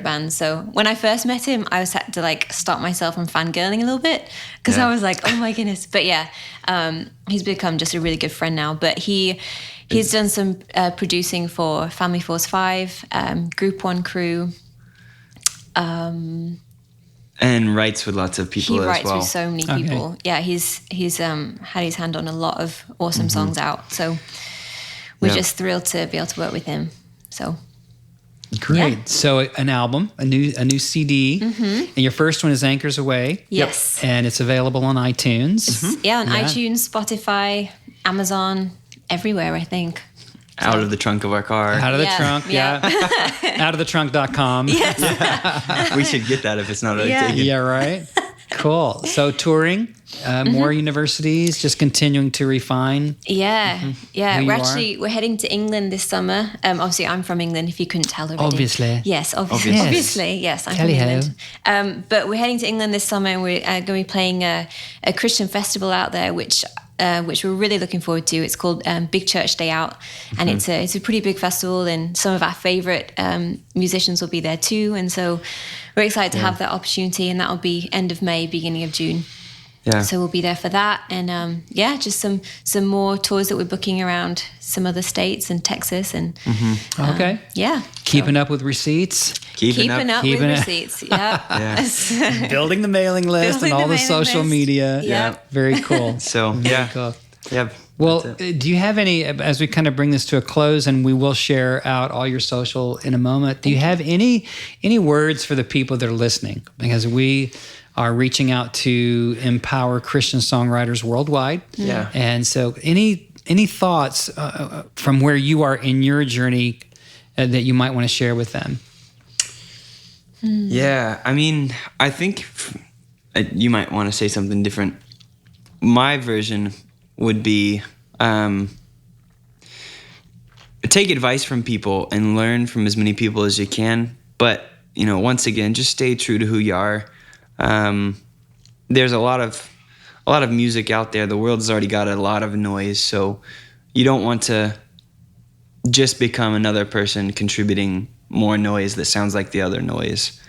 bands. So when I first met him, I was had to like stop myself from fangirling a little bit, because I was like, oh my goodness. But yeah, he's become just a really good friend now. But he's done some producing for Family Force 5, Group 1 Crew. And writes with lots of people He as writes well. with so many Okay. people. Yeah, he's had his hand on a lot of awesome songs out. So we're Yeah. just thrilled to be able to work with him. So Great. Yeah. So an album, a new CD, and your first one is Anchors Away. yes. And it's available on iTunes. Yeah, on Yeah. iTunes, Spotify, Amazon, everywhere, I think. Out of the trunk of our car. Out of the Yeah, trunk, yeah. Out of the trunk.com. We should get that if it's not already Yeah. taken. Yeah, right. Cool. So touring, more universities, just continuing to refine. Yeah, yeah. Who We're you actually we're heading to England this summer. Obviously, I'm from England. If you couldn't tell already. Obviously. Yes, obviously. Yes. Obviously, yes. I'm Tally-ho. from England. But we're heading to England this summer, and we're going to be playing a Christian festival out there, which we're really looking forward to. It's called Big Church Day Out, and it's a pretty big festival, and some of our favorite musicians will be there too. And so we're excited to have that opportunity, and that will be end of May, beginning of June. Yeah. So we'll be there for that. And just some more tours that we're booking around some other states and Texas. And Okay. Keeping up with receipts. Keeping up with Keeping it- receipts. Yeah. Building the mailing list Building and all the the mailing social list. media. Yeah. Very cool. So Cool. yeah. Well, that's it. do you have any, as we kind of bring this to a close, and we will share out all your social in a moment, do you have any words for the people that are listening? Because we are reaching out to empower Christian songwriters worldwide. Yeah. And so any thoughts from where you are in your journey that you might want to share with them? Yeah, I mean, I think you might want to say something different. My version would be take advice from people and learn from as many people as you can. But, once again, just stay true to who you are. There's a lot of music out there. The world's already got a lot of noise, so you don't want to just become another person contributing more noise that sounds like the other noise.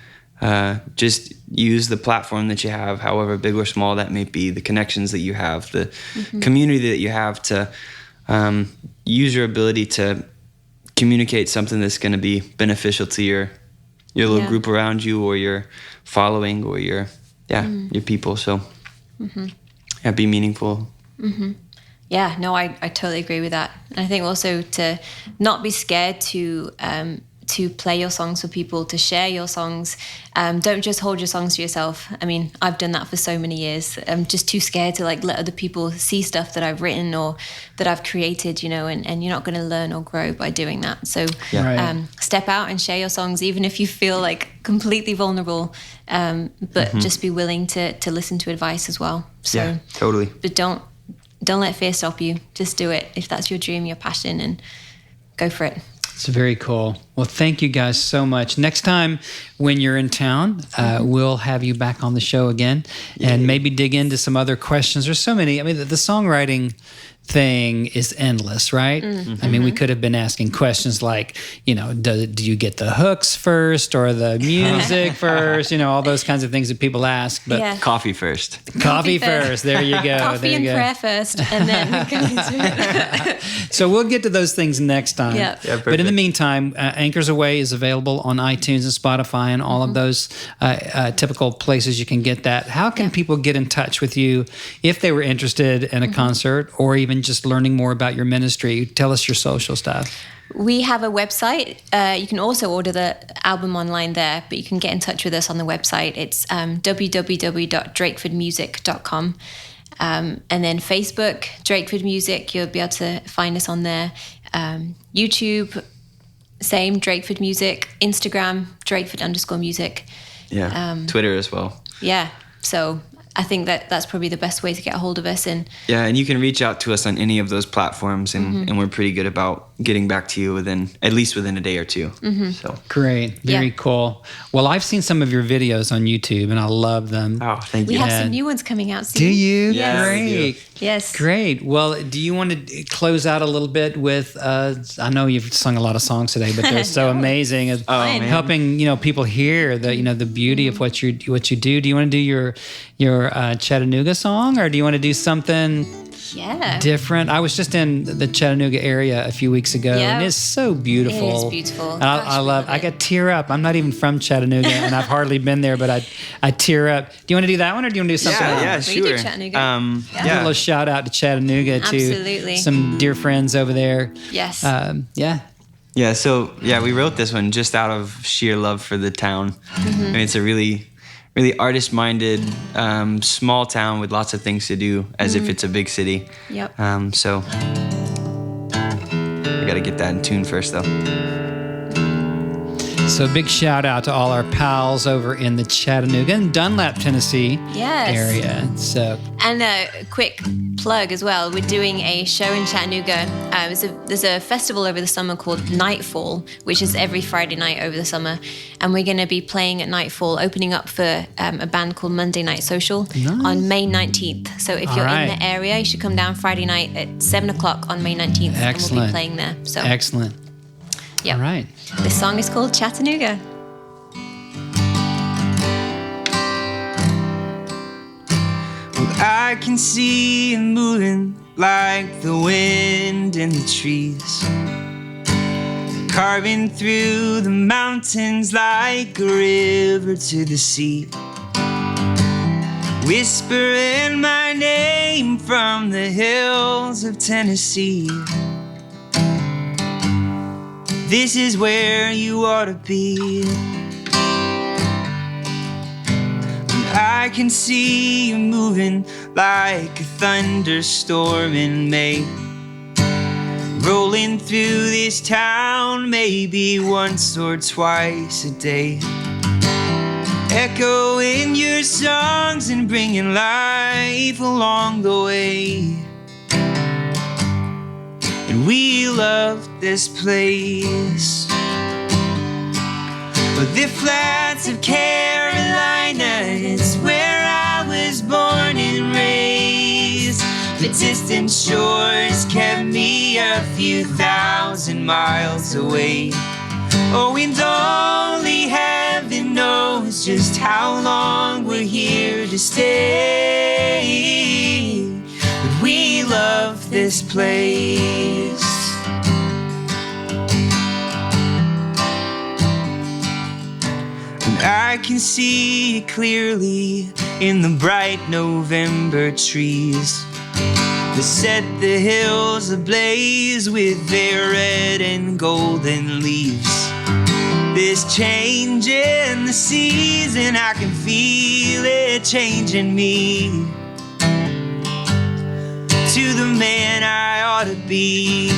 Just use the platform that you have, however big or small that may be, the connections that you have, the community that you have, to use your ability to communicate something that's going to be beneficial to your little group around you, or your following, or your people. So be meaningful. Yeah, no, I totally agree with that. And I think also to not be scared to play your songs for people, to share your songs. Don't just hold your songs to yourself. I mean, I've done that for so many years. I'm just too scared to let other people see stuff that I've written or that I've created, and you're not going to learn or grow by doing that. So step out and share your songs, even if you feel completely vulnerable, but just be willing to listen to advice as well. So, yeah, totally. But don't let fear stop you. Just do it if that's your dream, your passion, and go for it. It's very cool. Well, thank you guys so much. Next time when you're in town, we'll have you back on the show again and maybe dig into some other questions. There's so many. I mean, the songwriting thing is endless, right? I mean, we could have been asking questions like, do you get the hooks first or the music first? All those kinds of things that people ask. But Coffee first. Coffee first. There you go. Coffee and prayer first, and then go into it. So we'll get to those things next time. Yeah. But in the meantime, Anchors Away is available on iTunes and Spotify and all of those typical places you can get that. How can people get in touch with you if they were interested in a concert or even just learning more about your ministry? Tell us your social stuff. We have a website. You can also order the album online there, but you can get in touch with us on the website. It's www.drakefordmusic.com. And then Facebook, Drakeford Music, you'll be able to find us on there. YouTube, same, Drakeford Music. Instagram, Drakeford_music. Yeah, Twitter as well. Yeah, so I think that's probably the best way to get a hold of us. And you can reach out to us on any of those platforms, and we're pretty good about getting back to you within a day or two. So great, very cool. Well, I've seen some of your videos on YouTube, and I love them. Oh, thank you. We have some new ones coming out soon. Do you? Yes. Great. Yes. Great. Well, do you want to close out a little bit with? I know you've sung a lot of songs today, but they're so amazing. Helping people hear the beauty of what you do. Do you want to do your Chattanooga song, or do you want to do something different? I was just in the Chattanooga area a few weeks ago, and it's so beautiful. It is beautiful. And I got tear up. I'm not even from Chattanooga, and I've hardly been there, but I tear up. Do you want to do that one, or do you want to do something else? Yeah, We sure. do Chattanooga. A little shout out to Chattanooga Absolutely. to some dear friends over there. Yes. Yeah, so we wrote this one just out of sheer love for the town. I mean, it's a really, really artist-minded, small town with lots of things to do, as if it's a big city. Yep. So we got to get that in tune first, though. So big shout out to all our pals over in the Chattanooga and Dunlap, Tennessee area. So, and a quick plug as well. We're doing a show in Chattanooga. There's a festival over the summer called Nightfall, which is every Friday night over the summer. And we're going to be playing at Nightfall, opening up for a band called Monday Night Social on May 19th. So if you're in the area, you should come down Friday night at 7 o'clock on May 19th. Excellent. And we'll be playing there. So excellent. Yeah. All right. This song is called Chattanooga. I can see you moving like the wind in the trees, carving through the mountains like a river to the sea, whispering my name from the hills of Tennessee. This is where you ought to be. I can see you moving like a thunderstorm in May, rolling through this town maybe once or twice a day, echoing your songs and bringing life along the way. And we love this place. But the flats of Carolina, it's where I was born and raised. The distant shores kept me a few thousand miles away. Oh, and only heaven knows just how long we're here to stay. But we love this place. And I can see it clearly in the bright November trees that set the hills ablaze with their red and golden leaves. This change in the season, I can feel it changing me to the man I ought to be.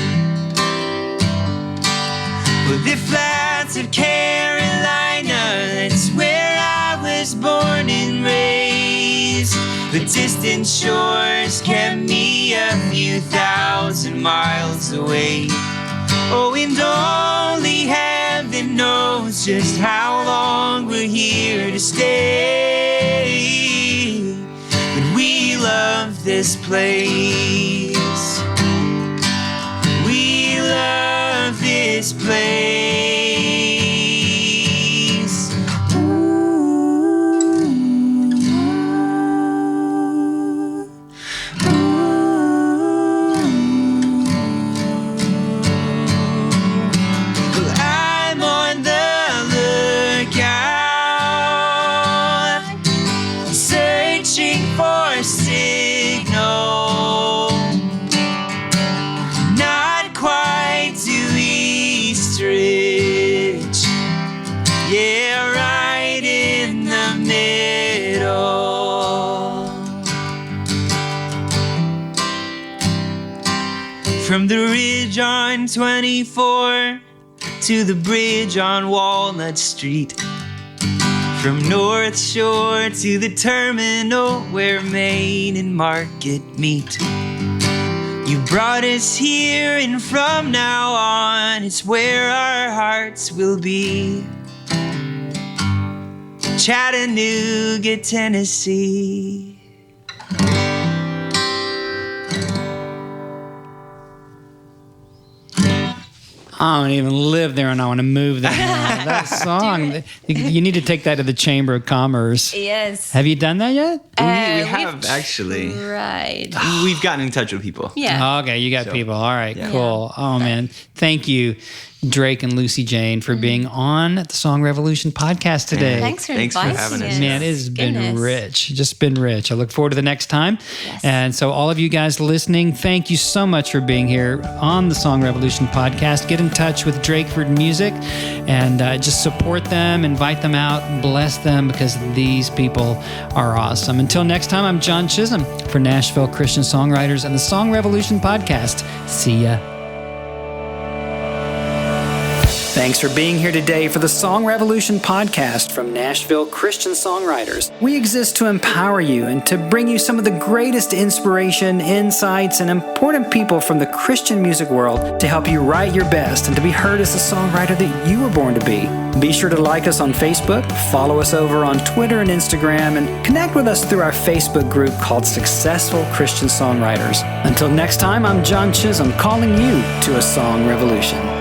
Well, the flats of Carolina, that's where I was born and raised. The distant shores kept me a few thousand miles away. Oh, and only heaven knows just how long we're here to stay. But we love this place. We love this place. From the ridge on 24 to the bridge on Walnut Street, from North Shore to the terminal where Main and Market meet. You brought us here, and from now on it's where our hearts will be. Chattanooga, Tennessee. I don't even live there, and I want to move there now. That song, you need to take that to the Chamber of Commerce. Yes. Have you done that yet? We have, actually. Right. We've gotten in touch with people. Yeah. Okay, you got people. All right, Yeah. cool. Oh, man. Thank you, Drake and Lucy-Jayne, for being on the Song Revolution podcast today. Thanks for Thanks for inviting having us. us. Man, it has been rich. Just been rich. I look forward to the next time. Yes. And so all of you guys listening, thank you so much for being here on the Song Revolution podcast. Get in touch with Drakeford Music and just support them, invite them out, bless them, because these people are awesome. Until next time, I'm John Chisum for Nashville Christian Songwriters and the Song Revolution podcast. See ya. Thanks for being here today for the Song Revolution podcast from Nashville Christian Songwriters. We exist to empower you and to bring you some of the greatest inspiration, insights, and important people from the Christian music world to help you write your best and to be heard as the songwriter that you were born to be. Be sure to like us on Facebook, follow us over on Twitter and Instagram, and connect with us through our Facebook group called Successful Christian Songwriters. Until next time, I'm John Chisum, calling you to a Song Revolution.